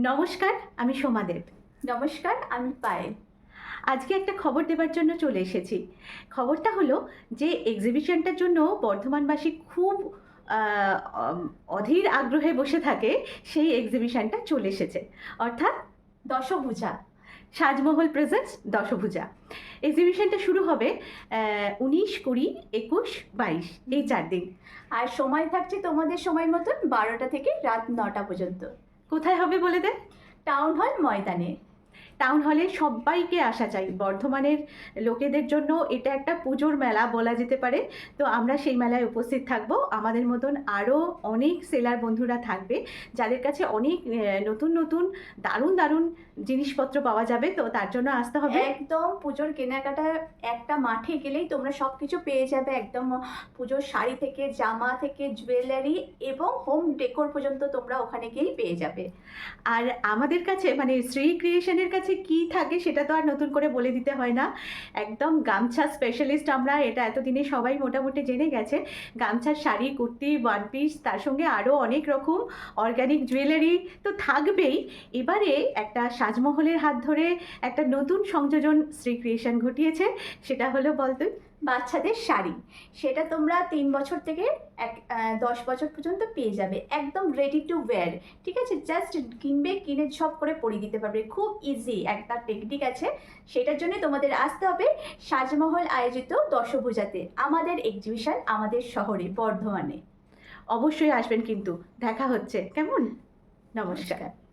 নমস্কার, আমি সোমাদেব। নমস্কার, আমি পায়েল। আজকে একটা খবর দেবার জন্য চলে এসেছি। খবরটা হলো যে এক্সিবিশনটার জন্য বর্ধমানবাসী খুব আ অম অধীর আগ্রহে বসে থাকে, সেই এক্সিবিশনটা চলে এসেছে। অর্থাৎ দশভুজা। সাজমহল প্রেজেন্টস দশভুজা। এক্সিবিশনটা শুরু হবে ১৯, ২০, ২১, ২২ এই ৪ দিন। আর সময় থাকছে তোমাদের সময় মতন ১২টা থেকে রাত ৯টা পর্যন্ত। কোথায় হবে বলে দেন? টাউন হল ময়দানে। টাউন হলে সব্বাইকে আসা চাই। বর্ধমানের লোকেদের জন্য এটা একটা পুজোর মেলা বলা যেতে পারে। তো আমরা সেই মেলায় উপস্থিত থাকবো। আমাদের মতন আরও অনেক সেলার বন্ধুরা থাকবে, যাদের কাছে অনেক নতুন, নতুন দারুণ, দারুণ জিনিসপত্র পাওয়া যাবে। তো তার জন্য আসতে হবে। একদম পুজোর কেনাকাটা একটা মাঠে গেলেই তোমরা সব কিছু পেয়ে যাবে। একদম পুজোর শাড়ি থেকে, জামা থেকে, জুয়েলারি এবং হোম ডেকোর পর্যন্ত তোমরা ওখানে গিয়েই পেয়ে যাবে। আর আমাদের কাছে মানে শ্রী ক্রিয়েশনের কাছে কি থাকে সেটা তো আর নতুন করে বলে দিতে হয় না। একদম গামছা স্পেশালিস্ট আমরা, এটা এতদিনে সবাই মোটামুটি জেনে গেছে। গামছার শাড়ি, কুর্তি, ওয়ান পিস, তার সঙ্গে আরও অনেক রকম অর্গানিক জুয়েলারি তো থাকবেই। এবারে একটা সাজমহলের হাত ধরে একটা নতুন সংযোজন শ্রী ক্রিয়েশন ঘটিয়েছে। সেটা হলো বলতো বাচ্চাদের শাড়ি, সেটা তোমরা ৩ বছর থেকে ১০ বছর পর্যন্ত পেয়ে যাবে। একদম রেডি টু ওয়্যার, ঠিক আছে? জাস্ট কিনবে, কিনে ঝপ করে পরিয়ে দিতে পারবে। খুব ইজি একটা টেকনিক আছে, সেটার জন্য তোমাদের আসতে হবে সাজমহল আয়োজিত দশভুজাতে, আমাদের এক্সিবিশন, আমাদের শহরে বর্ধমানে। অবশ্যই আসবেন কিন্তু। দেখা হচ্ছে। কেমন? নমস্কার। নমস্কার।